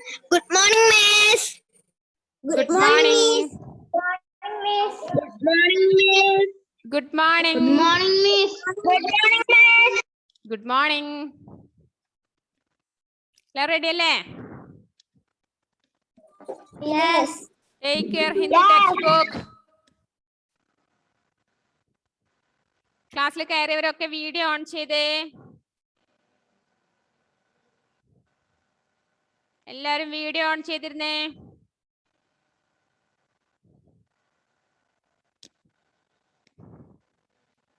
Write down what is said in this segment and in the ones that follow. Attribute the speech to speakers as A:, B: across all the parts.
A: Good morning, miss.
B: Good morning.
A: Miss. Good morning, miss.
B: Good morning.
A: Good morning, miss. Good morning, miss.
B: Good morning. Ready alle?
A: Yes.
B: Take your Hindi textbook. ക്ലാസ്സിൽ കയറിയവരൊക്കെ video on ചെയ്തേ. എല്ലാരും video on ചെയ്തിരുന്നേ.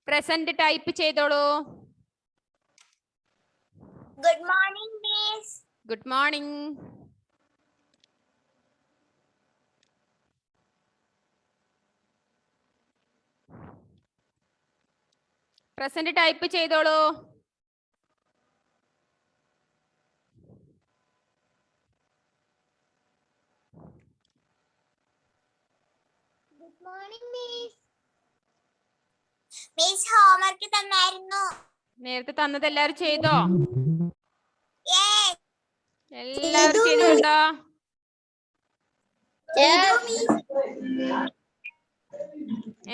B: Present type ചെയ്തോളൂ.
A: Good morning, miss.
B: Good morning. Present type ചെയ്തോളൂ.
A: Good morning, miss. Miss, homework തന്നായിരുന്നു.
B: നേരത്തെ തന്നത് എല്ലാരും ചെയ്തോ?
A: Yes.
B: എല്ലാരും ചെയ്തിട്ടുണ്ടോ?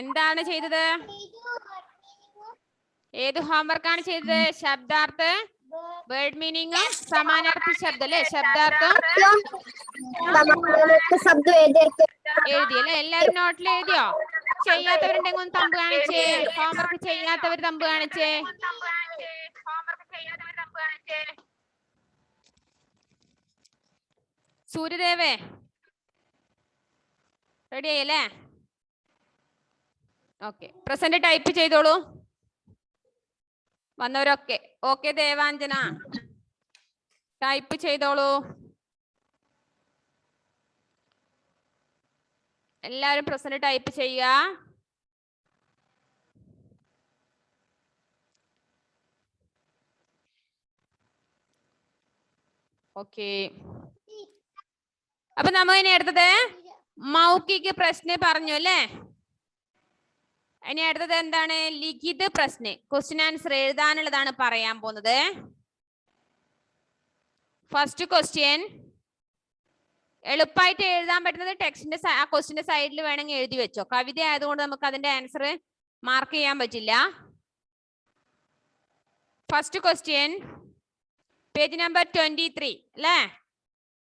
B: എന്താണ് ചെയ്തത്? ഏത് ഹോംവർക്കാണ് ചെയ്തത്? ശബ്ദാർത്ഥ, വേർഡ് മീനിങ്ങും സമാനാർത്ഥി ശബ്ദം അല്ലേ? ശബ്ദാർത്ഥം എഴുതിയല്ലേ? എല്ലാരും നോട്ടിൽ എഴുതിയോ? ചെയ്യാത്തവരുണ്ടെങ്കിൽ ഒന്ന് തമ്പ് കാണിച്ചേ. ഹോംവർക്ക് ചെയ്യാത്തവർ തമ്പ് കാണിച്ചേ. സൂര്യദേവേ റെഡി ആയല്ലേ? ഓക്കെ, പ്രസന്റ് ടൈപ്പ് ചെയ്തോളൂ. വന്നവരൊക്കെ ഓക്കെ. ദേവാഞ്ജന ടൈപ്പ് ചെയ്തോളൂ. എല്ലാരും പ്രസന്റ് ടൈപ്പ് ചെയ്യുക. ഓക്കെ, അപ്പൊ നമ്മ ഇനി അടുത്തത് മൗഖിക പ്രശ്ന പറഞ്ഞു അല്ലേ? ഇനി അടുത്തത് എന്താണ്? ലിഖിത പ്രശ്ന, ക്വസ്റ്റ്യൻ ആൻസർ എഴുതാനുള്ളതാണ് പറയാൻ പോകുന്നത്. ഫസ്റ്റ് ക്വസ്റ്റ്യൻ എളുപ്പമായിട്ട് എഴുതാൻ പറ്റുന്നത് ടെക്സ്റ്റിന്റെ ആ ക്വസ്റ്റിന്റെ സൈഡിൽ വേണമെങ്കിൽ എഴുതി വെച്ചോ. കവിത ആയതുകൊണ്ട് നമുക്ക് അതിന്റെ ആൻസർ മാർക്ക് ചെയ്യാൻ പറ്റില്ല. ഫസ്റ്റ് ക്വസ്റ്റ്യൻ പേജ് നമ്പർ 23 അല്ലേ?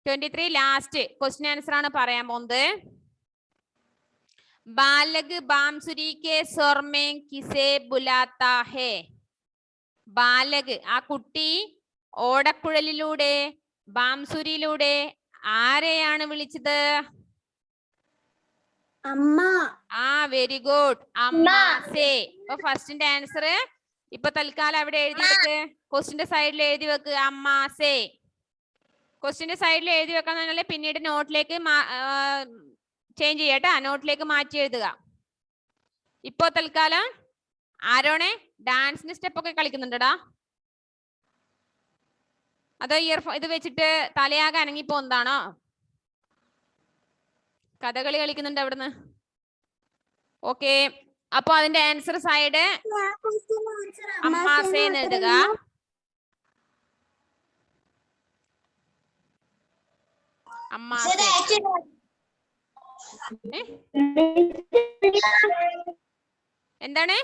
B: 23 ലാസ്റ്റ് ക്വസ്റ്റ്യൻ ആൻസർ ആണ് പറയാൻ പോകുന്നത്. ബാലക് ബാംസുരി കെ സ്വർ में किसे बुलाता है? ബാലക് ആ കുട്ടി ഓടക്കുഴലിലൂടെ ബാംസുരിയിലൂടെ ആരെയാണ് വിളിച്ചത്?
A: അമ്മ.
B: ആ വെരി ഗുഡ്, അമ്മാസേ. അപ്പൊ ഫസ്റ്റിന്റെ ആൻസർ ഇപ്പൊ തൽക്കാലം അവിടെ എഴുതി വെക്ക്. ക്വസ്റ്റിന്റെ സൈഡിൽ എഴുതി വെക്ക് അമ്മാസേ. ക്വസ്റ്റിന്റെ സൈഡിൽ എഴുതി വെക്കാന്ന് പറഞ്ഞാൽ പിന്നീട് നോട്ടിലേക്ക് ചേഞ്ച് ചെയ്യട്ടാ, നോട്ടിലേക്ക് മാറ്റി എഴുതുക. ഇപ്പൊ തൽക്കാലം ആരോണെ ഡാൻസിന്റെ സ്റ്റെപ്പ് ഒക്കെ കളിക്കുന്നുണ്ടടാ? അതോ ഇത് വെച്ചിട്ട് തലയാകെ അനങ്ങിപ്പോ എന്താണോ? കഥകളി കളിക്കുന്നുണ്ട് അവിടുന്ന്. ഓക്കെ, അപ്പൊ അതിന്റെ ആൻസർ സൈഡ് അമ്മാസേന്ന് എഴുതുക. അമ്മാസേ. എന്താണ്?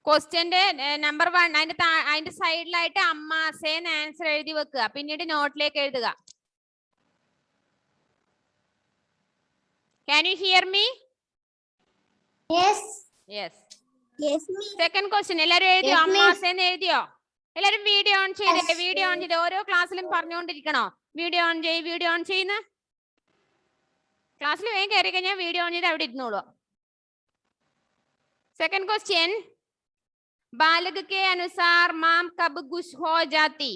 B: ക്വസ്റ്റ്യന്റെ നമ്പർ 1 അതിന്റെ സൈഡിലായിട്ട് അമ്മാസേന്ന് ആൻസർ എഴുതി വെക്കുക. പിന്നീട് നോട്ടിലേക്ക് എഴുതുക. Can you hear me?
A: Yes.
B: Yes.
A: Yes, miss.
B: Second question എല്ലാരും എഴുതിയോ? അമ്മാസേന്ന് എഴുതിയോ? എല്ലാരും വീഡിയോ ഓൺ ചെയ്തേ. വീഡിയോ ഓൺ ചെയ്ത് ഓരോ ക്ലാസ്സിലും പറഞ്ഞുകൊണ്ടിരിക്കണോ വീഡിയോ ഓൺ ചെയ്യ്, വീഡിയോ ഓൺ ചെയ്യുന്ന? ക്ലാസ്സിൽ വേഗം കയറി കഴിഞ്ഞാൽ വീഡിയോ ഓൺ ചെയ്ത് അവിടെ ഇരുന്നോളൂ. सेकंड क्वेश्चन, बालग के अनुसार माम कब गुश हो जाती?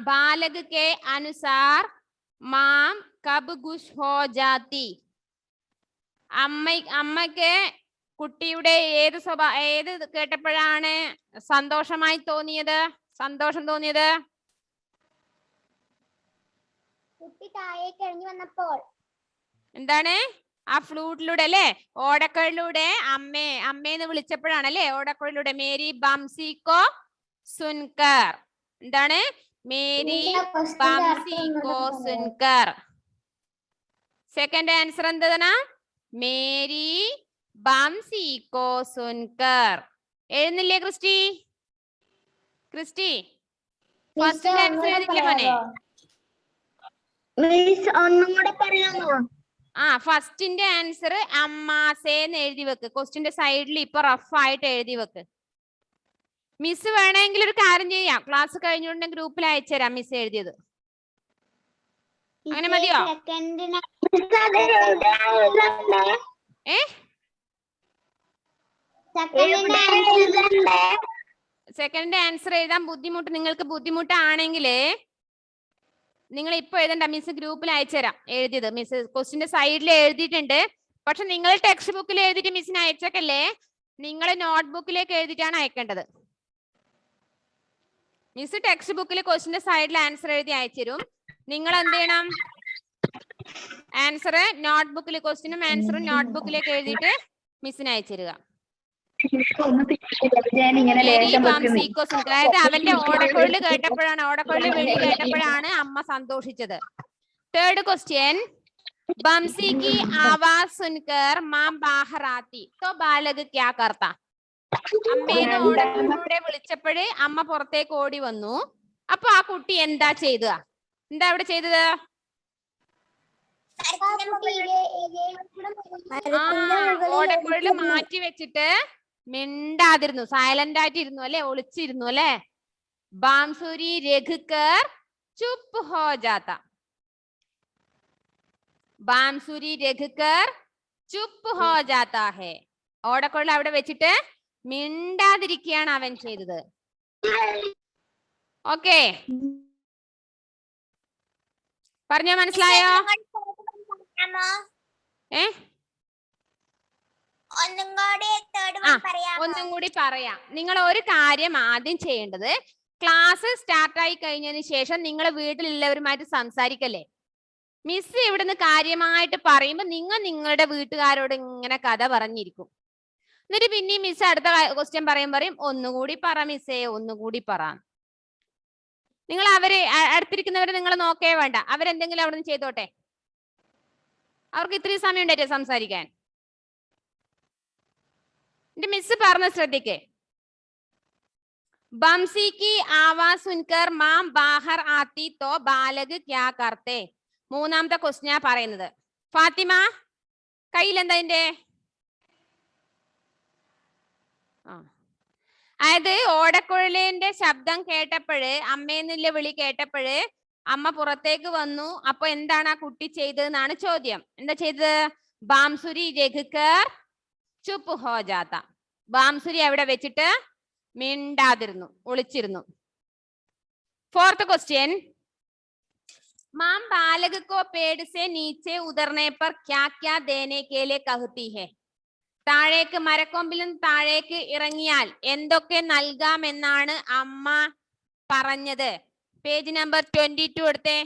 B: बालग के अनुसार माम कब गुश हो जाती? അമ്മയ്ക്ക് കുട്ടിയുടെ ഏത് കേട്ടപ്പോഴാണ് സന്തോഷമായി തോന്നിയത്? സന്തോഷം തോന്നിയത്?
A: കുട്ടി താഴേക്ക് ഇറങ്ങി വന്നപ്പോൾ.
B: എന്താണ്? ആ ഫ്ലൂട്ടിലൂടെ അല്ലേ, ഓടക്കുഴലിലൂടെ അമ്മേന്ന് വിളിച്ചപ്പോഴാണ് അല്ലേ, ഓടക്കുഴലിലൂടെ മേരി ബംസിക്കോ സുൻകർ. എന്താണ്? മേരി ബംസിക്കോ സുൻകർ. സെക്കൻഡ് ആൻസർ എന്താണ്? മേരി ബംസിക്കോ സുൻകർ. എഴുന്നില്ലേ ക്രിസ്റ്റി? ക്രിസ്റ്റി ഫസ്റ്റ് ആൻസർ എഴുതിക്കില്ലേ മോനെ?
A: ഒന്നും കൂടെ പറയാമോ?
B: ആ ഫസ്റ്റിന്റെ ആൻസർ അമ്മാസേന്ന് എഴുതി വെക്ക്. ക്വസ്റ്റിന്റെ സൈഡിൽ ഇപ്പൊ റഫ് ആയിട്ട് എഴുതി വെക്ക്. മിസ് വേണമെങ്കിൽ ഒരു കാര്യം ചെയ്യാം, ക്ലാസ് കഴിഞ്ഞുകൊണ്ട് ഗ്രൂപ്പിൽ അയച്ചുതരാം മിസ് എഴുതിയത്. അങ്ങനെ മതിയോ? സെക്കൻഡ് ആൻസർ എഴുതാൻ ബുദ്ധിമുട്ട്, നിങ്ങൾക്ക് ബുദ്ധിമുട്ടാണെങ്കിൽ നിങ്ങൾ ഇപ്പൊ എഴുതണ്ട, മിസ് ഗ്രൂപ്പിൽ അയച്ചുതരാം എഴുതിയത്. മിസ് ക്വസ്റ്റിന്റെ സൈഡിൽ എഴുതിയിട്ടുണ്ട്. പക്ഷെ നിങ്ങൾ ടെക്സ്റ്റ് ബുക്കിൽ എഴുതിയിട്ട് മിസ്സിന് അയച്ചേക്കല്ലേ, നിങ്ങൾ നോട്ട്ബുക്കിലേക്ക് എഴുതിയിട്ടാണ് അയക്കേണ്ടത്. മിസ് ടെക്സ്റ്റ് ബുക്കിൽ ക്വസ്റ്റിന്റെ സൈഡിൽ ആൻസർ എഴുതി അയച്ചുതരും. നിങ്ങൾ എന്ത് ചെയ്യണം? ആൻസർ നോട്ട്ബുക്കിൽ, ക്വസ്റ്റിനും ആൻസറും നോട്ട്ബുക്കിലേക്ക് എഴുതിയിട്ട് മിസ്സിന് അയച്ചുതരിക. അതായത് അവന്റെ ഓടക്കൊഴല് കേട്ടപ്പോഴാണ്, ഓടക്കൊഴല് വിളി കേട്ടപ്പോഴാണ് അമ്മ സന്തോഷിച്ചത്. തേർഡ് ക്വസ്റ്റ്യൻ, बंसी की आवाज सुनकर मां बाहर आती तो बालक क्या करता? അമ്മേനെ ഓടക്കുഴലിലൂടെ വിളിച്ചപ്പോഴേ അമ്മ പുറത്തേക്ക് ഓടി വന്നു. അപ്പൊ ആ കുട്ടി എന്താ ചെയ്തത്? എന്താ അവിടെ ചെയ്തത്? ഓടക്കുഴല് മാറ്റി വെച്ചിട്ട് മിണ്ടാതിരുന്നു, സൈലന്റ് ആയിട്ടിരുന്നു അല്ലെ, ഒളിച്ചിരുന്നു അല്ലെ. ബാംസുരി രഘുക്കർ ചുപ്പ് ഹോ ജാത്ത. ബാംസുരി രഘുക്കർ ചുപ്പ് ഹോ ജാത്ത ഹെ. ഓടക്കുഴൽ അവിടെ വെച്ചിട്ട് മിണ്ടാതിരിക്കുകയാണ് അവൻ ചെയ്തത്. ഓക്കെ, പറഞ്ഞോ, മനസ്സിലായോ? ഒന്നും കൂടി പറയാം. നിങ്ങൾ ഒരു കാര്യം ആദ്യം ചെയ്യേണ്ടത്, ക്ലാസ് സ്റ്റാർട്ടായി കഴിഞ്ഞതിന് ശേഷം നിങ്ങൾ വീട്ടിലുള്ളവരുമായിട്ട് സംസാരിക്കല്ലേ. മിസ് ഇവിടുന്ന് കാര്യമായിട്ട് പറയുമ്പോ നിങ്ങൾ നിങ്ങളുടെ വീട്ടുകാരോട് ഇങ്ങനെ കഥ പറഞ്ഞിരിക്കും. എന്നിട്ട് പിന്നെ മിസ് അടുത്ത ക്വസ്റ്റ്യൻ പറയും ഒന്നുകൂടി പറ മിസ്സേ, ഒന്നുകൂടി പറ. നിങ്ങൾ അവര് അടുത്തിരിക്കുന്നവരെ നിങ്ങൾ നോക്കേ വേണ്ട, അവരെന്തെങ്കിലും അവിടെ നിന്ന് ചെയ്തോട്ടെ. അവർക്ക് ഇത്രയും സമയം ഉണ്ടായിട്ടേ സംസാരിക്കാൻ. എന്റെ മിസ് പറഞ്ഞ ശ്രദ്ധിക്കേ. ബംസി की आवाज सुनकर मां बाहर आती तो बालक क्या करते? മൂന്നാമത്തെ ക്വസ്റ്റ്യനാ പറയുന്നത്. ഫാത്തിമ കയ്യിൽ എന്താ ഇതിന്റെ? അതായത് ഓടക്കുഴലിന്റെ ശബ്ദം കേട്ടപ്പോഴ്, അമ്മേന്നില്ല വിളി കേട്ടപ്പോഴ് അമ്മ പുറത്തേക്ക് വന്നു. അപ്പൊ എന്താണ് ആ കുട്ടി ചെയ്തതെന്നാണ് ചോദ്യം. എന്താ ചെയ്തത്? ബാംസുരി രഘുക്കർ ചുപ്പ് ഹോ ജാത്ത. ബാംസുരി അവിടെ വെച്ചിട്ട് മിണ്ടാതിരുന്നു, ഒളിച്ചിരുന്നു. ഫോർത്ത് ക്വസ്റ്റ്യൻ, मां बालक को पेड़ से नीचे उतरने पर क्या क्या देने के लिए कहती है? താഴേക്ക്, മരക്കൊമ്പിൽ നിന്ന് താഴേക്ക് ഇറങ്ങിയാൽ എന്തൊക്കെ നൽകാമെന്നാണ് അമ്മ പറഞ്ഞത്? പേജ് നമ്പർ 22 എടുത്തേ.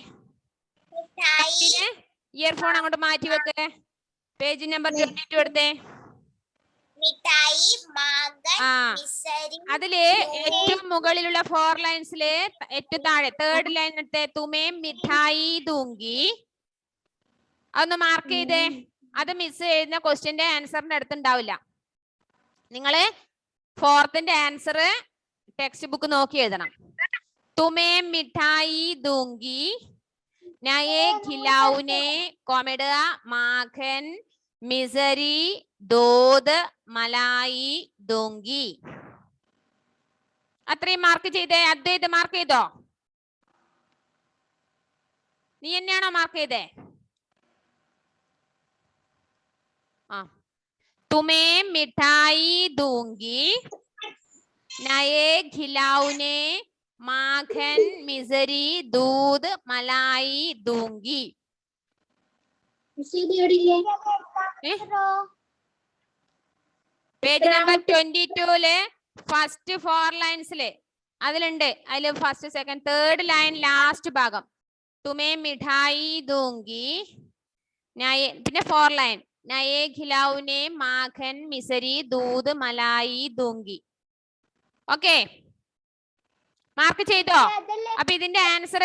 B: ഇയർഫോൺ അങ്ങോട്ട് മാറ്റി വെക്ക്. പേജ് നമ്പർ 22 എടുത്തേ. അതില് ഏറ്റവും മുകളിലുള്ള 4 ലൈൻസില് ഏറ്റവും താഴെ തേർഡ് ലൈൻ എടുത്തേ. തുമേ മിഠായി ദൂങ്കി. അതൊന്ന് മാർക്ക് ചെയ്തേ. അത് മിസ് എഴുതുന്ന ക്വസ്റ്റ്യന്റെ ആൻസറിന്റെ അടുത്തുണ്ടാവില്ല. നിങ്ങള് ഫോർത്തിന്റെ ആൻസർ ടെക്സ്റ്റ് ബുക്ക് നോക്കി എഴുതണം. തുമേ മിഠായി ദൂങ്കി, നയേ ഖിലൗനെ കോമിടുക, മാഖൻ, മിസരി, ദോദ്, മലായി ദൂങ്കി. അത്രയും മാർക്ക് ചെയ്തേ. അദ്വൈത് മാർക്ക് ചെയ്തോ? നീ എന്നെയാണോ മാർക്ക് ചെയ്തേ? തുമേ മിഠായി ദൂങ്കി, നയേ ഖിലൗനെ, മാഖൻ, മിസരി, ദൂദ്, മലായി ദൂങ്കി. പേജ് നമ്പർ 22 ഫസ്റ്റ് 4 ലൈൻസില് അതിലുണ്ട്. അതില് first, second, third line last ഭാഗം തുമേ മിഠായി ദൂങ്കി, പിന്നെ 4 ലൈൻ നയേ ഖിലാവുനെ മാഖൻ മിസരി ദൂത് മലായി ദൂങ്കി. ഓക്കെ, മാർക്ക് ചെയ്തോ? അപ്പൊ ഇതിന്റെ ആൻസർ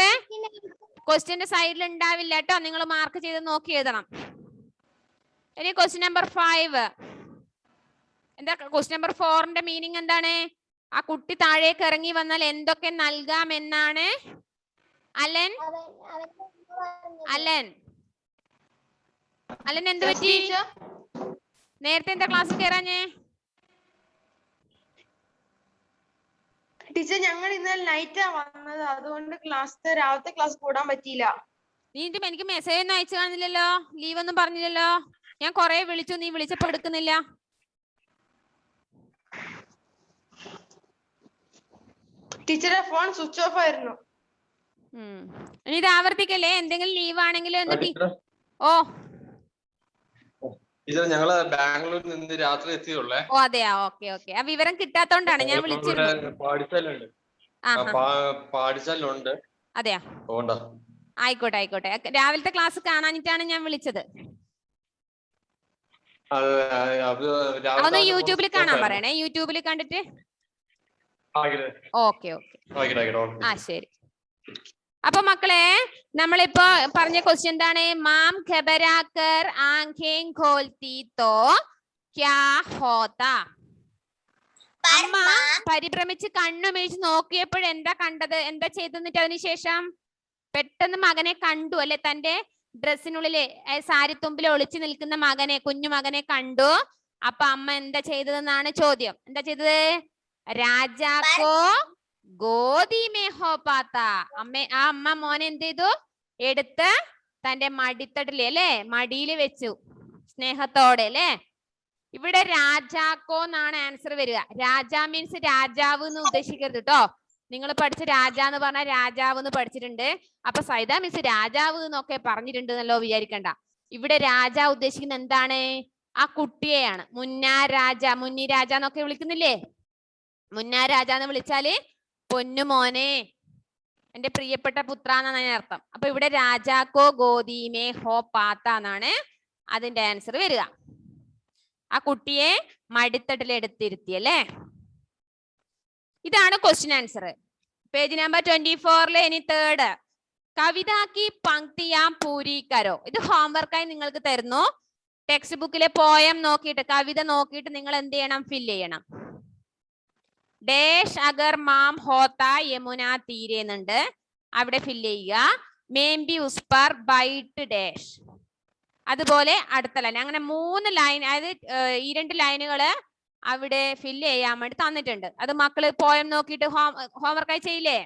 B: ക്വസ്റ്റ്യന്റെ സൈഡിൽ ഉണ്ടാവില്ല കേട്ടോ, നിങ്ങൾ മാർക്ക് ചെയ്ത് നോക്കി എഴുതണം. ഇനി ക്വസ്റ്റ്യൻ നമ്പർ 5. എന്താ ക്വസ്റ്റ്യൻ നമ്പർ 4ന്റെ മീനിങ് എന്താണ്? ആ കുട്ടി താഴേക്ക് ഇറങ്ങി വന്നാൽ എന്തൊക്കെ നൽകാം എന്നാണ് അലൻ അലൻ അലൻ എന്ത് പറ്റി? നേരത്തെ എന്താ ക്ലാസ്സിൽ കയറാഞ്ഞേ?
C: ടീച്ചർ ഞങ്ങൾ ഇന്നലെ നൈറ്റാ വന്നത്, അതുകൊണ്ട് രാവിലത്തെ ക്ലാസ് കൂടാൻ പറ്റിയില്ല.
B: നീ എനിക്ക് മെസ്സേജ് ഒന്നും അയച്ചു കാണില്ലല്ലോ, ലീവ് ഒന്നും പറഞ്ഞില്ലല്ലോ. ഞാൻ കൊറേ വിളിച്ചു, നീ വിളിച്ചപ്പോ എടുക്കുന്നില്ല.
C: ടീച്ചറെ ഫോൺ സ്വിച്ച് ഓഫ് ആയിരുന്നു.
B: ഇനി ഇത് ആവർത്തിക്കല്ലേ, എന്തെങ്കിലും ലീവ് ആണെങ്കിലും എന്നിട്ട്. ഓ
D: ടീച്ചർ ഞങ്ങള് ബാംഗ്ലൂരിൽ നിന്ന് രാത്രി എത്തിയുള്ളേ.
B: ഓ അതെയാ, ഓക്കെ ഓക്കെ. ആ വിവരം കിട്ടാത്തോണ്ടാണ് ഞാൻ വിളിച്ചത്.
D: പാടിച്ചാലുണ്ട്.
B: അതെയാ, ആയിക്കോട്ടെ ആയിക്കോട്ടെ. രാവിലത്തെ ക്ലാസ് കാണാനിട്ടാണ് ഞാൻ വിളിച്ചത്. അതൊന്ന് യൂട്യൂബിൽ കാണാൻ പറയണേ, യൂട്യൂബിൽ കണ്ടിട്ട്. ഓക്കെ ഓക്കെ, ആ ശരി. അപ്പൊ മക്കളെ, നമ്മളിപ്പോ പറഞ്ഞ ക്വസ്റ്റ്യൻ എന്താണ്? മാം ഖബരാക്കർ ആംഖേം ഖോൽത്തി തോ ക്യാ ഹോതാ. അമ്മ പരിഭ്രമിച്ച് കണ്ണുമിഴിച്ച് നോക്കിയപ്പോൾ എന്താ കണ്ടത്? എന്താ ചെയ്തെന്നിട്ട് അതിനുശേഷം പെട്ടെന്ന് മകനെ കണ്ടു അല്ലെ, തന്റെ ഡ്രസ്സിനുള്ളില് സാരിത്തുമ്പിൽ ഒളിച്ചു നിൽക്കുന്ന മകനെ, കുഞ്ഞു മകനെ കണ്ടു. അപ്പൊ അമ്മ എന്താ ചെയ്തതെന്നാണ് ചോദ്യം. എന്താ ചെയ്തത്? രാജാക്കോ ഗോദി മേ ഹോ പാത്ത. അമ്മ മോനെ എന്ത് ചെയ്തു? എടുത്ത് തന്റെ മടിത്തട്ടില് അല്ലെ, മടിയില് വെച്ചു സ്നേഹത്തോടെ അല്ലെ. ഇവിടെ രാജാക്കോ എന്നാണ് ആൻസർ വരിക. രാജ മീൻസ് രാജാവ് എന്ന് ഉദ്ദേശിക്കരുത് കേട്ടോ. നിങ്ങൾ പഠിച്ച രാജ എന്ന് പറഞ്ഞാൽ രാജാവ് എന്ന് പഠിച്ചിട്ടുണ്ട്. അപ്പൊ സൈദ മിസ് രാജാവ് എന്നൊക്കെ പറഞ്ഞിട്ടുണ്ട് എന്നല്ലോ വിചാരിക്കണ്ട. ഇവിടെ രാജ ഉദ്ദേശിക്കുന്നത് എന്താണ്? ആ കുട്ടിയെയാണ്. മുന്നാ രാജ, മുന്നി രാജ എന്നൊക്കെ വിളിക്കുന്നില്ലേ? മുന്നാ രാജ എന്ന് വിളിച്ചാല് പൊന്നു മോനെ, എന്റെ പ്രിയപ്പെട്ട പുത്ര എന്നാണ് അർത്ഥം. അപ്പൊ ഇവിടെ രാജാക്കോ ഗോദീമേ ഹോ പാത്ത എന്നാണ് അതിന്റെ ആൻസർ വരിക. ആ കുട്ടിയെ മടിത്തട്ടിൽ എടുത്തിരുത്തി അല്ലേ. ഇതാണ് ക്വസ്റ്റ്യൻ ആൻസർ. പേജ് നമ്പർ 24 ഇനി 3rd കവിതാക്കി പങ്ക്തിയാം പൂരി കരോ. ഇത് ഹോംവർക്കായി നിങ്ങൾക്ക് തരുന്നു. ടെക്സ്റ്റ് ബുക്കിലെ പോയം നോക്കിയിട്ട്, കവിത നോക്കിയിട്ട് നിങ്ങൾ എന്ത് ചെയ്യണം? ഫില്ല് ചെയ്യണം. ഡേഷ് അഗർ മാം ഹോത്ത യമുന തീരെ എന്നുണ്ട്, അവിടെ ഫില്ല് ചെയ്യുക. മേംബി ഉസ് പർ ബൈറ്റ് ഡേഷ്. അതുപോലെ അടുത്ത ലൈൻ, അങ്ങനെ 3 ലൈൻ, അതായത് ഈ 2 ലൈനുകള് അവിടെ ഫില്ല് ചെയ്യാൻ വേണ്ടി തന്നിട്ടുണ്ട്. അത് മക്കള് പോയം നോക്കിയിട്ട് ഹോംവർക്കായി ചെയ്യില്ലേ?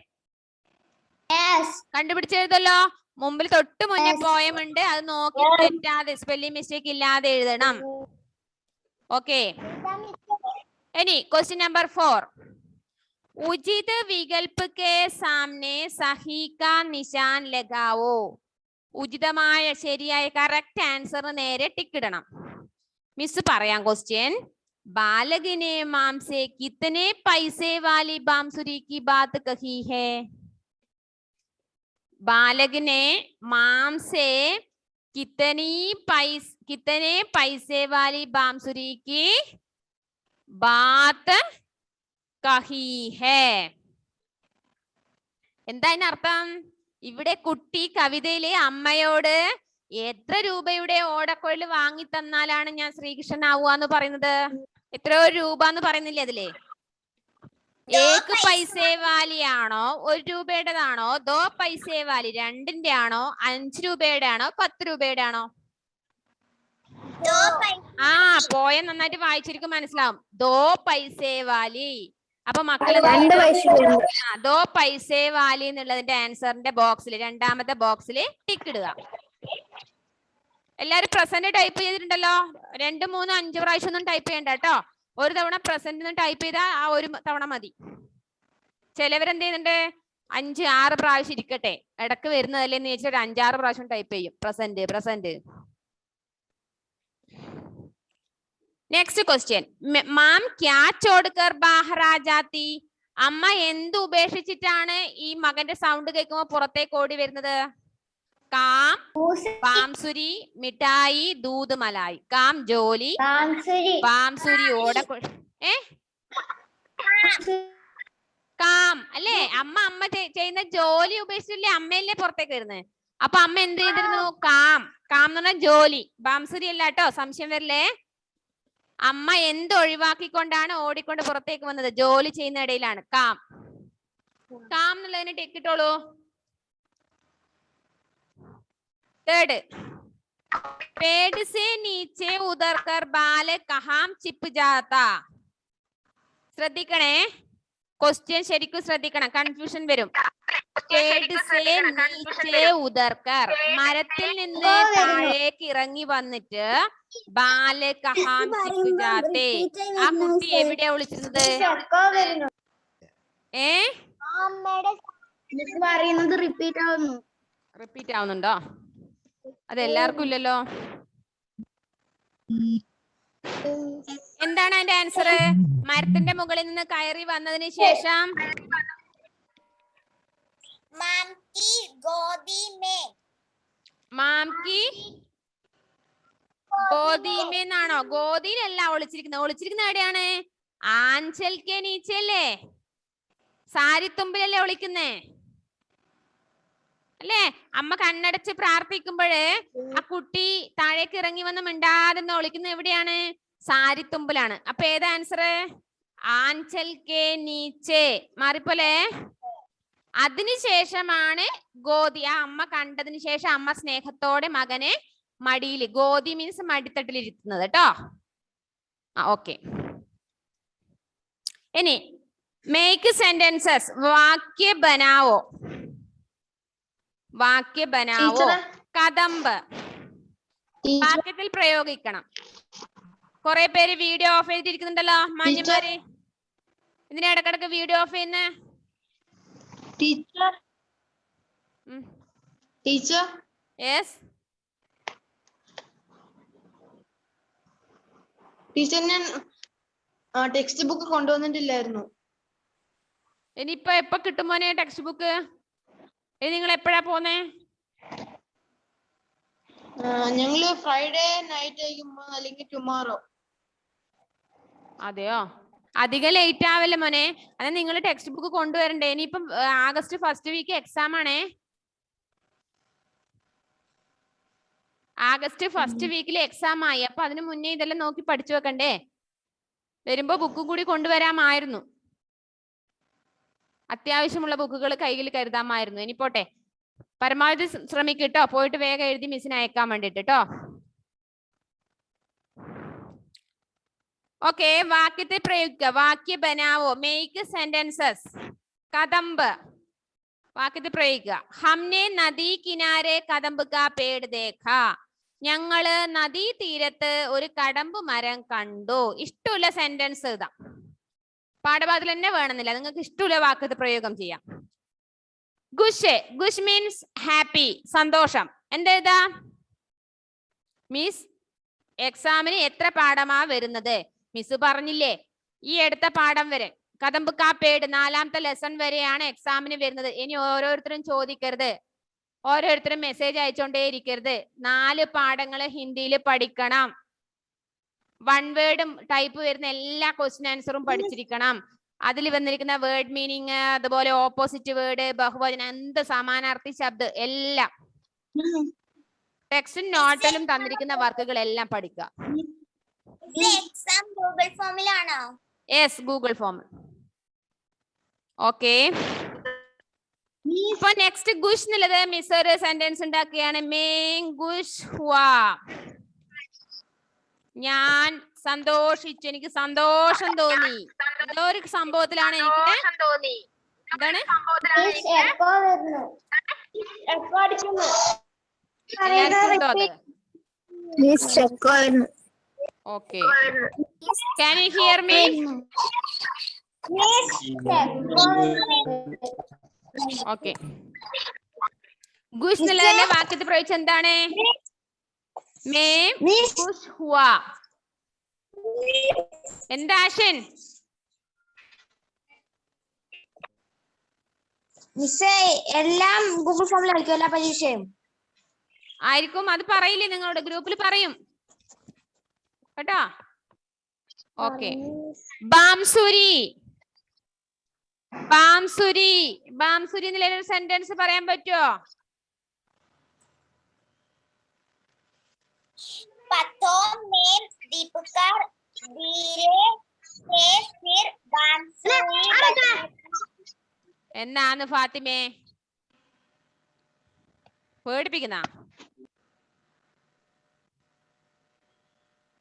B: കണ്ടുപിടിച്ചെഴുതല്ലോ. മുമ്പിൽ തൊട്ട് മുന്നേ പോയം ഉണ്ട്, അത് നോക്കി തെറ്റാതെ സ്പെല്ലിംഗ് മിസ്റ്റേക്ക് ഇല്ലാതെ എഴുതണം. ഓക്കെ, ഇനി ക്വസ്റ്റ്യൻ നമ്പർ 4. ഉചിത് വികൽപ് കെ സാമനെ സഹി കാ നിശാൻ ലഗാവോ. ഉചിതമായ ശരിയായ കറക്റ്റ് ആൻസറിന് നേരെ ടിക്ക് ഇടണം. മിസ് പറയാം ക്വസ്റ്റ്യൻ. ബാലകിനെ മാം സെ കിത്തനെ പൈസെ വാലി ബാംസുരി की बात कही है. ബാലകിനെ മാം സെ कितने पैसे वाली बांसुरी की बात कही है. എന്താ അതിനർത്ഥം? ഇവിടെ കുട്ടി കവിതയിലെ അമ്മയോട് എത്ര രൂപയുടെ ഓടക്കുഴൽ വാങ്ങി തന്നാലാണ് ഞാൻ ശ്രീകൃഷ്ണൻ ആവുക പറയുന്നത്? എത്രയോ രൂപ എന്ന് പറയുന്നില്ലേ അതിലെ? ഏക്ക് പൈസേ വാലിയാണോ, 1 രൂപയുടേതാണോ, 2 പൈസേ വാലി 2ന്റെ ആണോ, 5 രൂപയുടെ ആണോ, 10 രൂപയുടെ ആണോ? ആ പോയം നന്നായിട്ട് വായിച്ചിരിക്കും, മനസ്സിലാവും. 2 പൈസേ വാലി. അപ്പൊ മക്കള് 2 പൈസേ വാലി എന്നുള്ളതിന്റെ ആൻസറിന്റെ ബോക്സിൽ, 2ാമത്തെ ബോക്സിൽ ടിക്ക് ഇടുക. എല്ലാരും പ്രസന്റ് ടൈപ്പ് ചെയ്തിട്ടുണ്ടല്ലോ. 2, 3, 5 പ്രാവശ്യം ഒന്നും ടൈപ്പ് ചെയ്യണ്ട കേട്ടോ. ഒരു തവണ പ്രസന്റ് ടൈപ്പ് ചെയ്താൽ ആ ഒരു തവണ മതി. ചിലവരെന്ത് ചെയ്യുന്നുണ്ട്? 5, 6 പ്രാവശ്യം ഇരിക്കട്ടെ, ഇടക്ക് വരുന്നതല്ലേ എന്ന് വെച്ചിട്ട് 5, 6 പ്രാവശ്യം ടൈപ്പ് ചെയ്യും പ്രസന്റ്. Next question. മാം ക്യാ ചോഡ്കർ ബാഹർ ആ ജാത്തി. അമ്മ എന്ത് ഉപേക്ഷിച്ചിട്ടാണ് ഈ മകന്റെ സൗണ്ട് കേൾക്കുമ്പോ പുറത്തേക്ക് ഓടി വരുന്നത്? काम बांसुरी मिठाई दूध मलाई काम ജോലി ബാംസുരി ഓട കാം അല്ലേ അമ്മ ചെയ്യുന്ന ജോലി ഉപേക്ഷിച്ചില്ലേ അമ്മയല്ലേ പുറത്തേക്ക് വരുന്നത് അപ്പൊ അമ്മ എന്ത് ചെയ്തിരുന്നു കാം എന്ന് പറഞ്ഞാൽ ജോലി ബാംസുരി അല്ല കേട്ടോ സംശയം വരില്ലേ അമ്മ എന്ത് ഒഴിവാക്കിക്കൊണ്ടാണ് ഓടിക്കൊണ്ട് പുറത്തേക്ക് വന്നത് ജോലി ചെയ്യുന്ന ഇടയിലാണ് കാം എന്നുള്ളതിന് ടിക്ക് ഇട്ടോളൂ थर्ड पेड़ से नीचे उतरकर बाल कहाँ चिप जाता ശ്രദ്ധിക്കണേ ക്വസ്റ്റ്യൻ ശരിക്കും ശ്രദ്ധിക്കണം കൺഫ്യൂഷൻ വരും पेड़ से नीचे उतरकर മരത്തിൽ നിന്ന് താഴേക്ക് ഇറങ്ങി വന്നിട്ട് ബാല കഹാം ചിപ്പ് ജാത്തെ ആ കുട്ടി എവിടെയാ വിളിച്ചിരുന്നത് റിപ്പീറ്റ് ആവുന്നുണ്ടോ അതെല്ലാവർക്കും ഇല്ലല്ലോ എന്താണ് അതിന്റെ ആൻസർ മരത്തിന്റെ മുകളിൽ നിന്ന് കയറി വന്നതിന് ശേഷം മാംകി ഗോദീമെന്നാണോ ഗോദിയിലല്ല ഒളിച്ചിരിക്കുന്നത് എവിടെയാണ് ആഞ്ചൽ കെ നീച്ചല്ലേ സാരിത്തുമ്പിലല്ലേ ഒളിക്കുന്നേ അല്ലേ അമ്മ കണ്ണടച്ച് പ്രാർത്ഥിക്കുമ്പോഴ് ആ കുട്ടി താഴേക്ക് ഇറങ്ങി വന്ന് മിണ്ടാതെ ഒളിക്കുന്നത് എവിടെയാണ് സാരിത്തുമ്പിലാണ് അപ്പൊ ഏതാ ആൻസർ ആഞ്ചൽ കെ നീച്ചെ മാറിപ്പോലെ അതിനുശേഷമാണ് ഗോദി ആ അമ്മ കണ്ടതിന് ശേഷം അമ്മ സ്നേഹത്തോടെ മകനെ മടിയിൽ ഗോദി മീൻസ് മടിത്തട്ടിലിരുത്തുന്നത് കേട്ടോ ഓക്കെ ഇനി മേക്ക് സെന്റൻസസ് വാക്യ ബനാവോ വാക്യ ബനാവോ കദംബ് വാക്യത്തിൽ പ്രയോഗിക്കണം കുറെ പേര് വീഡിയോ ഓഫ് ചെയ്തിരിക്കുന്നുണ്ടല്ലോ മാന്യന്മാര് ഇതിന് ഇടക്കിടക്ക് വീഡിയോ ഓഫ് ചെയ്യുന്ന
C: ടീച്ചർ
B: യെസ്
C: ടീച്ചർ ഞാൻ ടെക്സ്റ്റ് ബുക്ക് കൊണ്ടുവന്നിട്ടില്ലായിരുന്നു
B: ഇനിയിപ്പോ എപ്പോ കിട്ടും മോനെ ടെക്സ്റ്റ് ബുക്ക് ഇനി നിങ്ങൾ എപ്പോഴാ പോന്നേ
C: ഞങ്ങള് ഫ്രൈഡേ നൈറ്റ് ആയിരിക്കുമ്പോ അല്ലെങ്കിൽ ടുമോറോ
B: അതെയോ അധികം ലേറ്റ് ആവല്ലേ മോനെ അത് നിങ്ങൾ ടെക്സ്റ്റ് ബുക്ക് കൊണ്ടുവരണ്ടേ ഇനിയിപ്പം ആഗസ്റ്റ് ഫസ്റ്റ് വീക്ക് എക്സാം ആണേ ആഗസ്റ്റ് ഫസ്റ്റ് വീക്കിൽ എക്സാം ആയി അപ്പൊ അതിന് മുന്നേ ഇതെല്ലാം നോക്കി പഠിച്ചു വെക്കണ്ടേ വരുമ്പോ ബുക്ക് കൂടി കൊണ്ടുവരാമായിരുന്നു അത്യാവശ്യമുള്ള ബുക്കുകൾ കയ്യിൽ കരുതാമായിരുന്നു ഇനി പോട്ടെ പരമാവധി ശ്രമിക്കട്ടോ പോയിട്ട് വേഗം എഴുതി മിസ്സിന് അയക്കാൻ വേണ്ടിട്ട് കേട്ടോ ഓക്കെ വാക്യത്തെ പ്രയോഗിക്കുക വാക്യ ബനാവോ മേക്ക് സെന്റൻസസ് കദംബ് വാക്യത്തെ പ്രയോഗിക്കുക ഹംനെ നദി കിനാരെ കദംബ് കാ പേട് ദേഖ ഞങ്ങള് നദീ തീരത്ത് ഒരു കടമ്പ് മരം കണ്ടു ഇഷ്ടമുള്ള സെന്റൻസ് ഇതാ പാഠഭാഗത്തിൽ തന്നെ വേണമെന്നില്ല നിങ്ങൾക്ക് ഇഷ്ടമുള്ള വാക്കത്ത് പ്രയോഗം ചെയ്യാം ഗുഷ് മീൻസ് ഹാപ്പി സന്തോഷം എന്താ മിസ് എക്സാമിന് എത്ര പാഠമാ വരുന്നത് മിസ് പറഞ്ഞില്ലേ ഈ എടുത്ത പാഠം വരെ കദംബ് കാ പേട് 4ാമത്തെ ലെസൺ വരെയാണ് എക്സാമിന് വരുന്നത് ഇനി ഓരോരുത്തരും ചോദിക്കരുത് ഓരോരുത്തരും മെസ്സേജ് അയച്ചോണ്ടേ ഇരിക്കരുത് 4 പാഠങ്ങൾ ഹിന്ദിയിൽ പഠിക്കണം 1 വേർഡും ടൈപ്പ് വരുന്ന എല്ലാ ക്വസ്റ്റ്യൻ ആൻസറും പഠിച്ചിരിക്കണം അതിൽ വന്നിരിക്കുന്ന വേർഡ് മീനിങ് അതുപോലെ ഓപ്പോസിറ്റ് വേർഡ് ബഹുവചനം എന്ത് സമാനാർത്ഥി ശബ്ദം എല്ലാം ടെക്സ്റ്റും നോട്ടിലും തന്നിരിക്കുന്ന വർക്കുകൾ എല്ലാം പഠിക്കുക
A: ഗൂഗിൾ ഫോമിലാണോ
B: യെസ് ഗൂഗിൾ ഫോം ഓക്കെ ഇപ്പൊ നെക്സ്റ്റ് ഗുഷ് എന്നുള്ളത് മിസ് ഒരു സെന്റൻസ് ഉണ്ടാക്കുകയാണ് ഗുഷ് ഹുവാ ഞാൻ സന്തോഷിച്ചു എനിക്ക് സന്തോഷം തോന്നി എന്തോ ഒരു സംഭവത്തിലാണ് എനിക്ക് എന്താണ് okay can you hear me okay ഗുഷ് എന്നുള്ളതിന്റെ വാക്യത്തിൽ പ്രയോഗിച്ച എന്താണ് ഗുഷ് ഹുവാ എന്താ ആഷൻ
A: മിസ്സേ എല്ലാം ഗൂഗിൾ ഫോമിലായിരിക്കും എല്ലാ പരീക്ഷയും
B: ആയിരിക്കും. അത് പറയില്ലേ നിങ്ങളോട്, ഗ്രൂപ്പിൽ പറയും കേട്ടോ. ഓക്കെ. ബാംസുരി. ബാംസുരി. ബാംസുരി എന്നുള്ള ഒരു സെന്റൻസ് പറയാൻ പറ്റുമോ?
A: पतों में दीपकर धीरे से फिर बांसुरी बजने
B: എന്നാന്ന് ഫാത്തിമേ പേടിപ്പിക്കുന്ന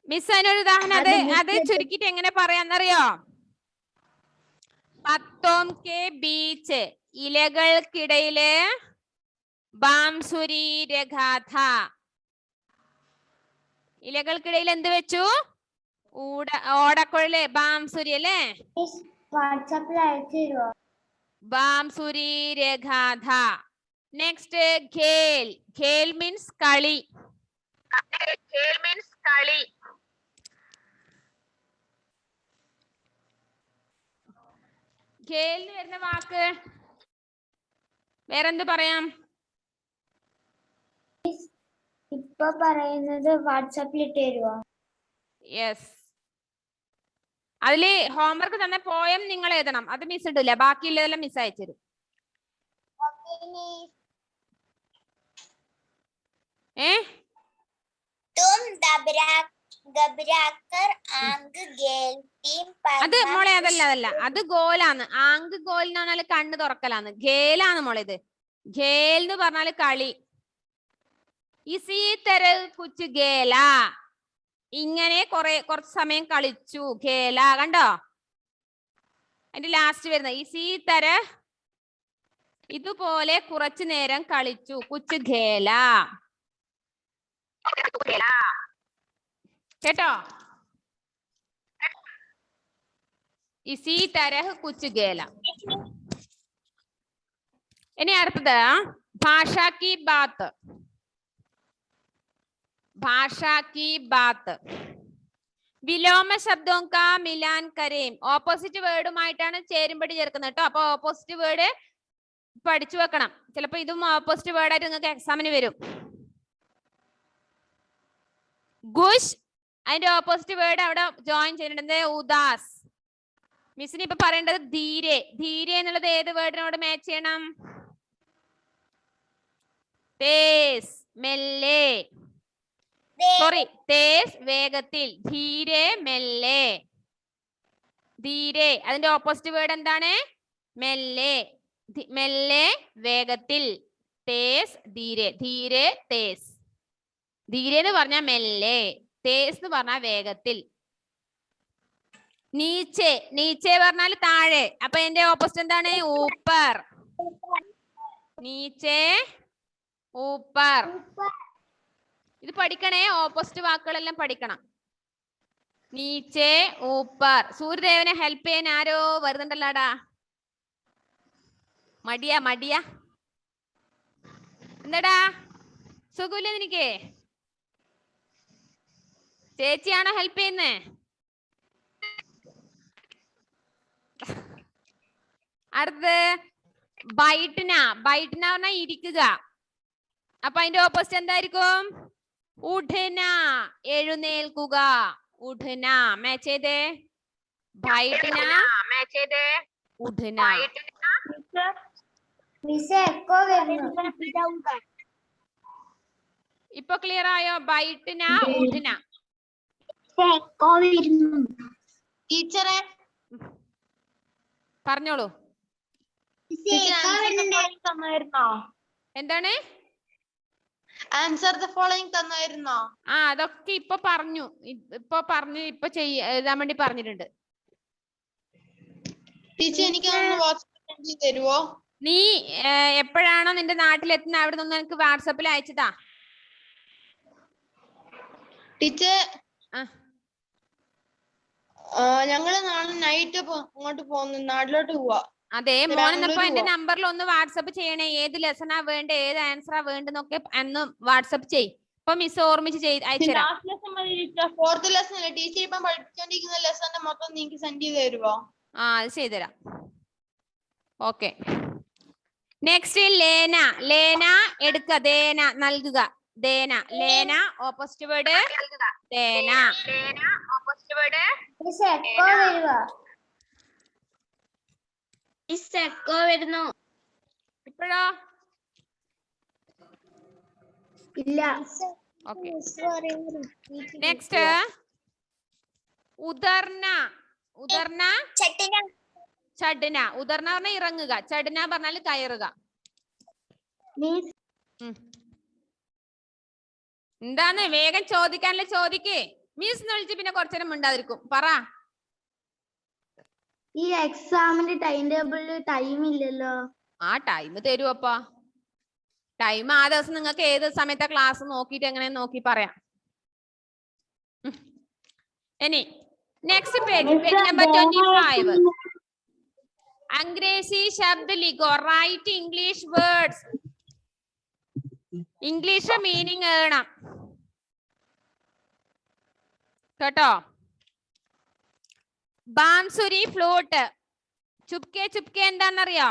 B: മിസ് അതിനൊരു ഉദാഹരണം അത് ചുരുക്കിട്ട് എങ്ങനെ പറയാന്നറിയോ? പത്തോം കെ ബീച്ച്, ഇലകൾക്കിടയില് ബാംസുരി രഗാഥ. ഇലകൾക്കിടയിൽ എന്ത് വെച്ചു? ഓടക്കുഴല്, ബാംസുരി അല്ലേ?
A: വാട്സാപ്പിൽ അയച്ചിരുവോ?
B: ബാംസുരി രഗാഥ. നെക്സ്റ്റ് ഖേൽ. ഖേൽ മീൻസ് കളി. ഖേൽ മീൻസ് കളി. ഖേലിന് വരുന്ന വാക്ക് വേറെന്ത് പറയാം?
A: ഇപ്പൊ പറയുന്നത് വാട്സാപ്പിൽ ഇട്ട് തരുവോ?
B: യെസ്. അതില് ഹോംവർക്ക് തന്ന പോയം നിങ്ങൾ എഴുതണം. അത് മിസ് ഇടില്ല, ബാക്കിയുള്ളതെല്ലാം മിസ് അയച്ചുതരും. അത് മോളെ അതല്ല, അത് ഗോലാണ്. ആങ്ക് ഗോൽ എന്ന് പറഞ്ഞാല് കണ്ണ് തുറക്കലാന്ന്. ഖേലാണ് മോളെ ഇത്. ഖേൽ എന്ന് പറഞ്ഞാല് കളി. ഇസീ തര കുച്ച് ഖേല, ഇങ്ങനെ കുറച്ച് സമയം കളിച്ചു. ഖേല കണ്ടോ? അതിന്റെ ലാസ്റ്റ് വരുന്ന ഇസീ തര, ഇതുപോലെ കുറച്ചു നേരം കളിച്ചു. കുച്ച് ഖേല കേട്ടോ? ഇസീ തരഹ് കുച്ച് ഖേല. ഇനി അടുത്തത് ഭാഷാ കി ബാത്ത്. ഭാഷാ കി ബാത്ത്. വിലോമ ശബ്ദോं का मिलान करें. ഓപ്പോസിറ്റ് വേർഡുമായിട്ടാണ് ചേരുംപടി ചേർക്കുന്നത് കേട്ടോ. അപ്പൊ ഓപ്പോസിറ്റ് വേർഡ് പഠിച്ചു വെക്കണം. ചിലപ്പോ ഇതും ഓപ്പോസിറ്റ് വേർഡായിട്ട് നിങ്ങൾക്ക് എക്സാമിന് വരും. ഗുഷ്, അതിന്റെ ഓപ്പോസിറ്റ് വേർഡ് അവിടെ ജോയിൻ ചെയ്തിട്ടുണ്ട്. ഉദാസ്. മിസ്സിന് ഇപ്പൊ പറയേണ്ടത് ധീരെ. ധീരെ എന്നുള്ളത് ഏത് വേർഡിനോട് മാച്ച് ചെയ്യണം? തേസ്, മെല്ലെ. സോറി, തേസ് വേഗത്തിൽ. ധീരെ മെല്ലെ. ധീരെ അതിന്റെ ഓപ്പോസിറ്റ് വേർഡ് എന്താണ്? മെല്ലെ. മെല്ലെ വേഗത്തിൽ. തേസ് ധീരെ. ധീരെ തേസ്. ധീരെ എന്ന് പറഞ്ഞാൽ മെല്ലെ, തേസ് എന്ന് പറഞ്ഞാൽ വേഗത്തിൽ. നീച്ചെ. നീച്ചെ പറഞ്ഞാൽ താഴെ. അപ്പൊ എന്റെ ഓപ്പോസിറ്റ് എന്താണ്? ഊപ്പർ. നീച്ചെ, ഊപ്പർ. ഇത് പഠിക്കണേ, ഓപ്പോസിറ്റ് വാക്കുകളെല്ലാം പഠിക്കണം. നീച്ചെ, ഊപ്പർ. സൂര്യദേവനെ ഹെൽപ്പ് ചെയ്യാൻ ആരോ വരുന്നുണ്ടല്ലോടാ. മടിയ എന്താടാ? സുഖമില്ല നിനക്ക്? ചേച്ചിയാണോ ഹെൽപ്പ് ചെയ്യുന്നേ? അടുത്ത് ബൈറ്റ്ന. ബൈറ്റ്ന പറഞ്ഞാൽ ഇരിക്കുക. അപ്പൊ അതിന്റെ ഓപ്പോസിറ്റ് എന്തായിരിക്കും? ഉഠന, എഴുന്നേൽക്കുക. ഉഠന മാച്ച് ചെയ്തേ. ബൈറ്റ്ന, ഉഠന. ഇപ്പൊ ക്ലിയർ ആയോ? ബൈറ്റ്ന, ഉഠന.
C: ടീച്ചറെ
B: പറഞ്ഞോളൂ. എന്താണ്?
C: ആൻസർ ദ ഫോളോയിങ് തന്നായിരുന്നോ?
B: അതൊക്കെ ഇപ്പൊ പറഞ്ഞു. ഇപ്പൊ എഴുതാൻ വേണ്ടി പറഞ്ഞിട്ടുണ്ട്.
C: ടീച്ചർ എനിക്ക് വാട്സാപ്പിൽ തരുവോ?
B: നീ എപ്പോഴാണോ നിന്റെ നാട്ടിലെത്തുന്നത് അവിടെ നിന്ന് എനിക്ക് വാട്സാപ്പിൽ അയച്ചതാ.
C: ടീച്ചർ ഞങ്ങള് നാളെ നൈറ്റ് അങ്ങോട്ട് പോകുന്നു, നാട്ടിലോട്ട് പോവാ.
B: അതെ മോനെന്നപ്പോ എന്റെ നമ്പറിൽ ഒന്ന് വാട്സപ്പ് ചെയ്യണേ. ഏത് ലെസണാ വേണ്ട, ഏത് ആൻസറാ വേണ്ടെന്നൊക്കെ അന്ന് വാട്സപ്പ് ചെയ്. ഇപ്പൊ മിസ് ഓർമ്മിച്ച് അയച്ചുതരാം.
C: ഫോർത്ത് ലെസൺ അല്ലേ ടീച്ചർ? ഇപ്പം പഠിച്ചോണ്ടിരിക്കുന്ന ലെസന്റെ മൊത്തം നിങ്ങൾക്ക് സെൻഡ് ചെയ്ത് തരുവോ?
B: അത് ചെയ്തുതരാം. ഓക്കെ. നെക്സ്റ്റ് ലേന. ലേന എടുക്ക, ദേന നൽകുക. ദേന. ലേന ഓപ്പോസിറ്റ് വേർഡ് ദേന.
A: എക്കോ വരുവാ. എക്കോ വരുന്നു.
B: ഇപ്പോഴോ?
A: ഇല്ല.
B: ഓക്കെ. നെക്സ്റ്റ് ഉദർന. ഉദർന ചടന. ഉദർന പറഞ്ഞാൽ ഇറങ്ങുക, ചടന പറഞ്ഞാൽ കയറുക. എന്താണ് വേഗം ചോദിക്കാനല്ലേ ചോദിക്കേ. മീസ് എന്ന് വിളിച്ച് പിന്നെ കുറച്ചേരം മിണ്ടാതിരിക്കും. പറ.
A: ഈ എക്സാമിന്റെ ടൈം ടേബിളിൽ ടൈം ഇല്ലല്ലോ.
B: ആ ടൈം തരുവപ്പാ. ടൈം ആ ദിവസം നിങ്ങൾക്ക് ഏത് സമയത്തെ ക്ലാസ് നോക്കിയിട്ട് എങ്ങനെ നോക്കി പറയാം. ഇനി നെക്സ്റ്റ് പേജ്, പേജ് നമ്പർ 25. अंग्रेजी शब्द लिखो. Write English words. English meaning എഴുതണം കേട്ടോ. ബാംസുരി ഫ്ലൂട്ട്. ചുപ്കെ ചുപ്കെ എന്താണെന്നറിയോ?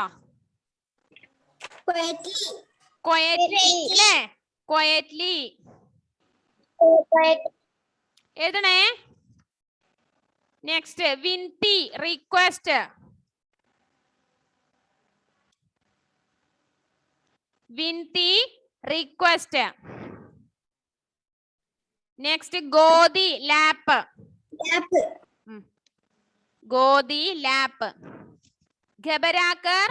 B: ക്വയറ്റ്ലി അല്ലേ? ക്വയറ്റ്ലി എഴുതണേ. നെക്സ്റ്റ് വിൻതി റിക്വസ്റ്റ്. വിൻതി റിക്വസ്റ്റ്. നെക്സ്റ്റ് ഗോദി ലാപ്പ്. ഗോദി ലാപ്പ്. ഘബരാക്കർ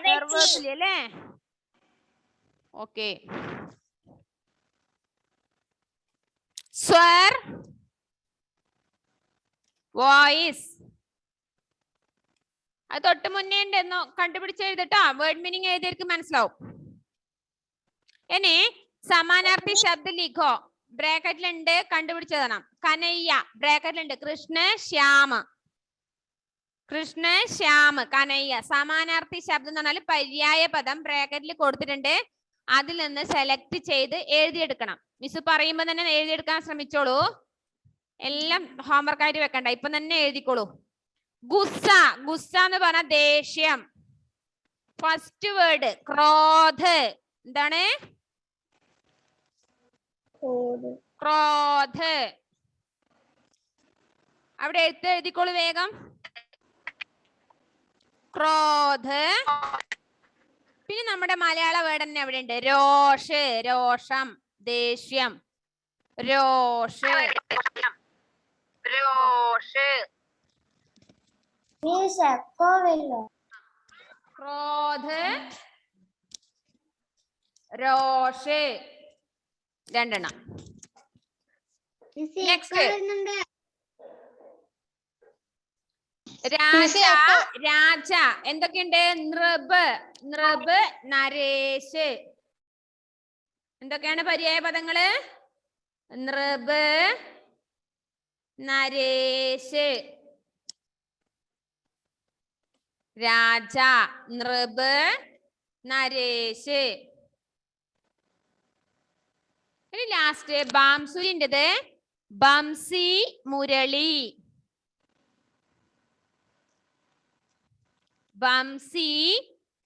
B: നെർവസ്ലി അല്ലേ? ഓക്കെ. സ്വർ വോയിസ്. അത് തൊട്ട് മുന്നേ ഉണ്ടെന്നോ കണ്ടുപിടിച്ച് എഴുതട്ടോ. വേർഡ് മീനിങ് എഴുതിയവർക്ക് മനസ്സിലാവും. ഇനി സമാനാർത്ഥി ശബ്ദ ലിഖോ. ബ്രാക്കറ്റിലുണ്ട്, കണ്ടുപിടിച്ചതാണ്. കനയ്യ ബ്രാക്കറ്റിലുണ്ട്. കൃഷ്ണ ശ്യാമ. കൃഷ്ണ ശ്യാമ കനയ്യ. സമാനാർത്ഥി ശബ്ദം എന്ന് പറഞ്ഞാൽ പര്യായ പദം ബ്രാക്കറ്റിൽ കൊടുത്തിട്ടുണ്ട്. അതിൽ നിന്ന് സെലക്ട് ചെയ്ത് എഴുതിയെടുക്കണം. മിസ് പറയുമ്പോ തന്നെ എഴുതിയെടുക്കാൻ ശ്രമിച്ചോളൂ. എല്ലാം ഹോംവർക്ക് ആയിട്ട് വെക്കണ്ട, ഇപ്പൊ തന്നെ എഴുതിക്കോളൂ. ഗുസ്സ. ഗുസ്സ എന്ന് പറഞ്ഞ ദേഷ്യം. ഫസ്റ്റ് വേർഡ് ക്രോധ്. എന്താണ്? ക്രോധ്. അവിടെ എഴുതിക്കോളൂ വേഗം. ക്രോധ്. പിന്നെ നമ്മുടെ മലയാള വേർഡ് തന്നെ അവിടെ ഉണ്ട്. രോഷ്. രോഷം ദേഷ്യം. രോഷ്. രോഷ്. ക്രോധ് രോഷ് രണ്ടെണ്ണം. നെക്സ്റ്റ് രാജ. രാജ എന്തൊക്കെയുണ്ട്? നൃപ്. നൃപ് നരേഷ്. എന്തൊക്കെയാണ് പര്യായ പദങ്ങള്? നൃപ് നരേഷ്. രാജ നൃപ് നരേഷ്. ഇനി ലാസ്റ്റ് ബാംസുരിൻ്റെത് ബംസി മുരളി. ബംസി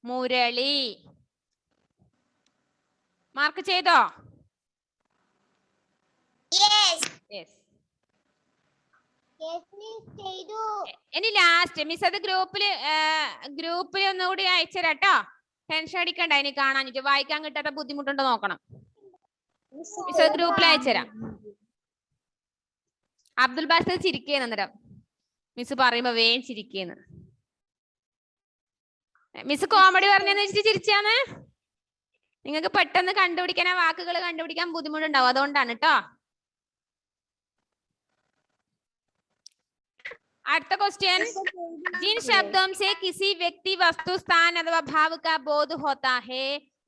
B: മുരളി. മാർക്ക് ചെയ്തോ? ഇനി ലാസ്റ്റ് മിസ് അത് ഗ്രൂപ്പിൽ ഒന്നുകൂടി അയച്ചുതരാട്ടോ. ടെൻഷൻ അടിക്കണ്ട. ഇനി കാണാനിട്ട് വായിക്കാൻ കിട്ടാത്ത ബുദ്ധിമുട്ടുണ്ടോ നോക്കണം. മിസ് അത് ഗ്രൂപ്പിൽ അയച്ചുതരാം. അബ്ദുൽ ബാസിദ് ചിരിക്കേന്ന് അന്നേരം മിസ് പറയുമ്പോ വേഗം ചിരിക്കേന്ന്. മിസ് കോമഡി പറഞ്ഞെന്ന് വെച്ചിട്ട് ചിരിച്ചാന്ന്. നിങ്ങൾക്ക് പെട്ടെന്ന് കണ്ടുപിടിക്കാൻ, ആ വാക്കുകൾ കണ്ടുപിടിക്കാൻ ബുദ്ധിമുട്ടുണ്ടാവും, അതുകൊണ്ടാണ് കേട്ടോ. അടുത്ത क्वेश्चन, जिन शब्दों से किसी व्यक्ति वस्तु स्थान अथवा भाव का बोध होता है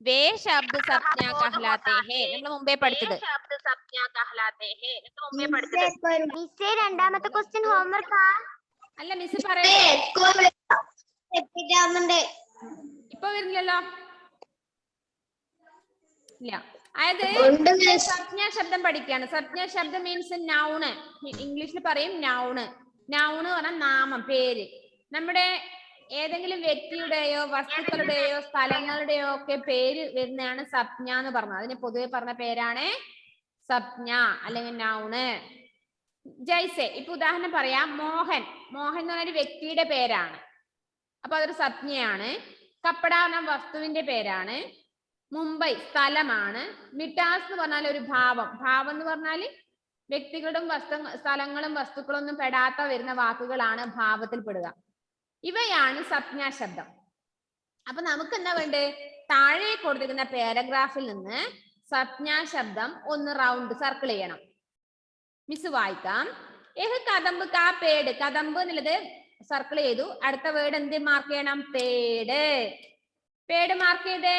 B: वे शब्द संज्ञा कहलाते हैं. നമ്മൾ മുമ്പേ പഠിച്ചത്.
A: മിസ്സേ രണ്ടാമത്തെ ക്വസ്റ്റ്യൻ ഹോംവർക്ക് ആ?
B: അല്ല മിസ് പറയട്ടെ. ഇപ്പൊ വരുന്നില്ലല്ലോ. ഇല്ല. അതായത് സംജ്ഞാ ശബ്ദം പഠിക്കുകയാണ്. സംജ്ഞാ ശബ്ദം മീൻസ് നൗണ്. ഇംഗ്ലീഷിൽ പറയും നൗണ്. നൗണ് പറഞ്ഞാൽ നാമം, പേര്. നമ്മുടെ ഏതെങ്കിലും വ്യക്തിയുടെയോ വസ്തുക്കളുടെയോ സ്ഥലങ്ങളുടെയോ ഒക്കെ പേര് വരുന്നതാണ് സംജ്ഞ എന്ന് പറഞ്ഞത്. അതിന് പൊതുവെ പറഞ്ഞ പേരാണ് സംജ്ഞ അല്ലെങ്കിൽ നൗണ്. ജയ്സെ ഇപ്പൊ ഉദാഹരണം പറയാം. മോഹൻ എന്ന് പറഞ്ഞൊരു വ്യക്തിയുടെ പേരാണ്, അപ്പൊ അതൊരു സംജ്ഞയാണ്. കപ്പട എന്ന വസ്തുവിന്റെ പേരാണ്. മുംബൈ സ്ഥലമാണ്. മിട്ടാസ് എന്ന് പറഞ്ഞാൽ ഒരു ഭാവം എന്ന് പറഞ്ഞാൽ വ്യക്തികളും സ്ഥലങ്ങളും വസ്തുക്കളും ഒന്നും പെടാത്ത വരുന്ന വാക്കുകളാണ് ഭാവത്തിൽ പെടുക. ഇവയാണ് സംജ്ഞാ ശബ്ദം. അപ്പൊ നമുക്ക് എന്താ വേണ്ടത്? താഴെ കൊടുത്തിരിക്കുന്ന പാരഗ്രാഫിൽ നിന്ന് സംജ്ഞാ ശബ്ദം ഒന്ന് റൗണ്ട് സർക്കിൾ ചെയ്യണം. മിസ് വായിക്കാം. കദംബ് കാ പേട്. കദംബ് എന്നുള്ളത് സർക്കിൾ ചെയ്തു. അടുത്ത വേർഡ് എന്ത് മാർക്ക് ചെയ്യണം? പേട് മാർക്ക് ചെയ്തേ.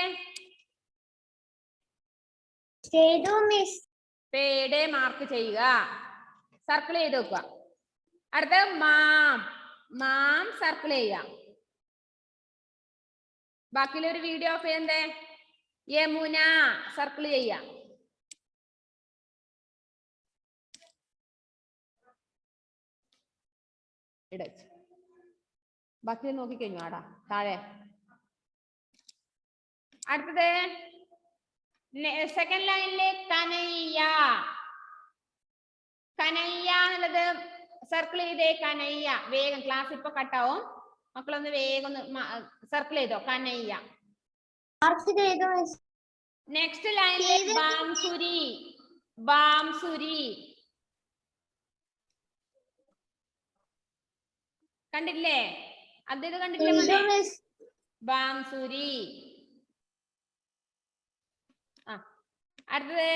B: പേട് മാർക്ക് ചെയ്യുക, സർക്കിൾ ചെയ്ത് വെക്കുക. അടുത്ത മാം സർക്കിൾ ചെയ്യുക. ബാക്കിയുള്ള ഒരു വീഡിയോ ഓഫ് ചെയ്യണ്ടേ? യമുന സർക്കിൾ ചെയ്യുക. ബാക്കി നോക്കിക്കഴിഞ്ഞു ആടാ താഴെ. അടുത്തത് സെക്കൻഡ് ലൈനിലെ കനയ്യ എന്നുള്ളത് സർക്കിൾ ചെയ്തേ. കനയ്യ വേഗം, ക്ലാസ് ഇപ്പൊ കട്ടാവും, മക്കളൊന്ന് വേഗം സർക്കിൾ ചെയ്തോ. കനയ്യ. നെക്സ്റ്റ് ലൈനിലെ ബാംസുരി കണ്ടില്ലേ? അത് കണ്ടിട്ടില്ലേ? ബാംസുരി. അടുത്തത്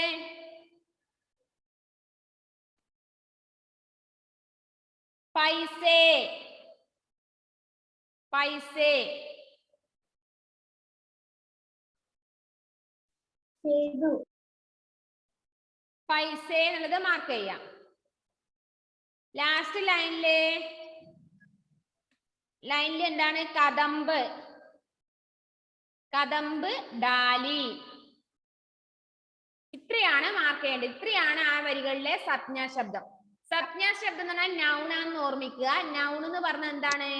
B: പൈസേ. എന്നുള്ളത് മാർക്ക് ചെയ്യാം. ലാസ്റ്റ് ലൈനില് എന്താണ്? കദംബ് ഡാലി. ഇത്രയാണ് മാർക്ക് ചെയ്യേണ്ടത്. ഇത്രയാണ് ആ വരികളിലെ സംജ്ഞാ ശബ്ദം. സംജ്ഞാ ശബ്ദം എന്ന് പറഞ്ഞാൽ നൗണാന്ന് ഓർമ്മിക്കുക. നൗൺ എന്ന് പറഞ്ഞാൽ എന്താണ്?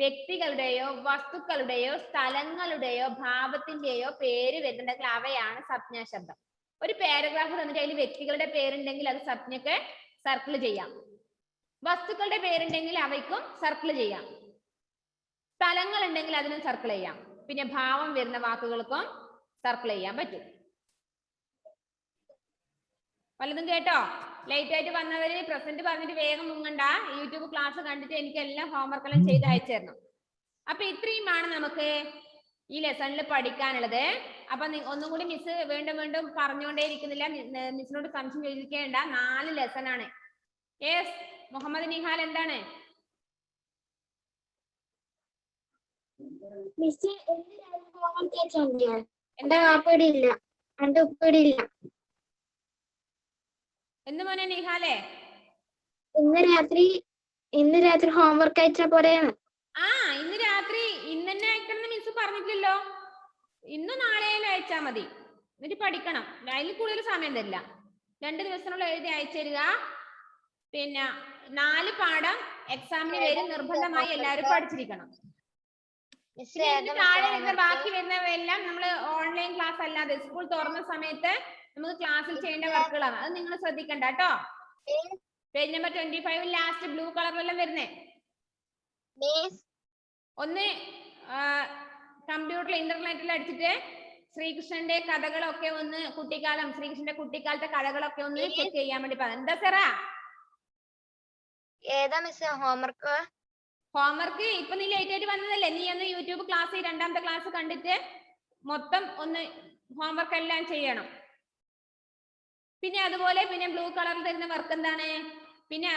B: വ്യക്തികളുടെയോ വസ്തുക്കളുടെയോ സ്ഥലങ്ങളുടെയോ ഭാവത്തിന്റെയോ പേര് വരുന്നുണ്ടെങ്കിൽ അവയാണ് സംജ്ഞാ ശബ്ദം. ഒരു പാരഗ്രാഫ് തന്നിട്ട് അതിൽ വ്യക്തികളുടെ പേരുണ്ടെങ്കിൽ അത് സംജ്ഞക്ക് സർക്കിൾ ചെയ്യാം. വസ്തുക്കളുടെ പേരുണ്ടെങ്കിൽ അവയ്ക്കും സർക്കിൾ ചെയ്യാം. സ്ഥലങ്ങൾ ഉണ്ടെങ്കിൽ അതിനും സർക്കിൾ ചെയ്യാം. പിന്നെ ഭാവം വരുന്ന വാക്കുകൾക്കും സർക്കിൾ ചെയ്യാൻ പറ്റും. വല്ലതും കേട്ടോ? ലേറ്റ് ആയിട്ട് വന്നവര് പ്രസന്റ് പറഞ്ഞിട്ട് വേഗം മുങ്ങണ്ട. യൂട്യൂബ് ക്ലാസ് കണ്ടിട്ട് എനിക്ക് എല്ലാം ഹോംവർക്ക് എല്ലാം ചെയ്ത് അയച്ചു തരണം. അപ്പൊ ഇത്രയുമാണ് നമുക്ക് ഈ ലെസണിൽ പഠിക്കാനുള്ളത്. അപ്പൊ ഒന്നും കൂടി മിസ് വീണ്ടും പറഞ്ഞുകൊണ്ടേ ഇരിക്കുന്നില്ല. മിസ്സിനോട് സംശയം ചോദിക്കേണ്ട. 4 ലെസൺ ആണ്. യെസ് മുഹമ്മദ് നിഹാൽ എന്താണ്? എന്ത് മോനെ നിഹാലേ?
A: ഇന്ന് രാത്രി ഹോംവർക്ക് അയച്ചാ പോരെയാണ്.
B: ഇന്ന് രാത്രി ഇന്ന് തന്നെ അയക്കണം മിസ് പറഞ്ഞിട്ടില്ലല്ലോ. ഇന്നും നാളെയും അയച്ചാ മതി. എന്നിട്ട് പഠിക്കണം. അതിൽ കൂടുതൽ സമയം തരില്ല. 2 ദിവസത്തിനുള്ള എഴുതി അയച്ചു തരിക. പിന്നെ 4 പാഠം എക്സാമിന് വരും. നിർബന്ധമായി എല്ലാവരും പഠിച്ചിരിക്കണം. താഴെ വരുന്ന ബാക്കി വരുന്നവയെല്ലാം നമ്മൾ ഓൺലൈൻ ക്ലാസ് അല്ലാതെ സ്കൂൾ തുറന്ന സമയത്ത് നമുക്ക് ക്ലാസ്സിൽ ചെയ്യേണ്ട വർക്കുകളാണ്. അത് നിങ്ങൾ ശ്രദ്ധിക്കണ്ട കേട്ടോ. പേജ് നമ്പർ 25 ലാസ്റ്റ് ബ്ലൂ കളറിലെല്ലാം വരുന്നേ. ഒന്ന് കമ്പ്യൂട്ടറിൽ ഇന്റർനെറ്റിൽ അടിച്ചിട്ട് ശ്രീകൃഷ്ണന്റെ കഥകളൊക്കെ ഒന്ന് ശ്രീകൃഷ്ണന്റെ കുട്ടിക്കാലത്തെ കഥകളൊക്കെ ഒന്ന് ചെക്ക് ചെയ്യാൻ വേണ്ടി പറഞ്ഞു. എന്താ സാറാ?
A: ഏതാ മിസ് ഹോംവർക്ക്?
B: ഇപ്പൊ നീ ലേറ്റ് ആയിട്ട് വന്നതല്ലേ? നീ ഒന്ന് യൂട്യൂബ് ക്ലാസ് 2ാമത്തെ ക്ലാസ് കണ്ടിട്ട് മൊത്തം ഒന്ന് ഹോംവർക്ക് എല്ലാം ചെയ്യണം. പിന്നെ അതുപോലെ പിന്നെ ബ്ലൂ കളറിൽ തരുന്ന വർക്ക് എന്താണ്? പിന്നെ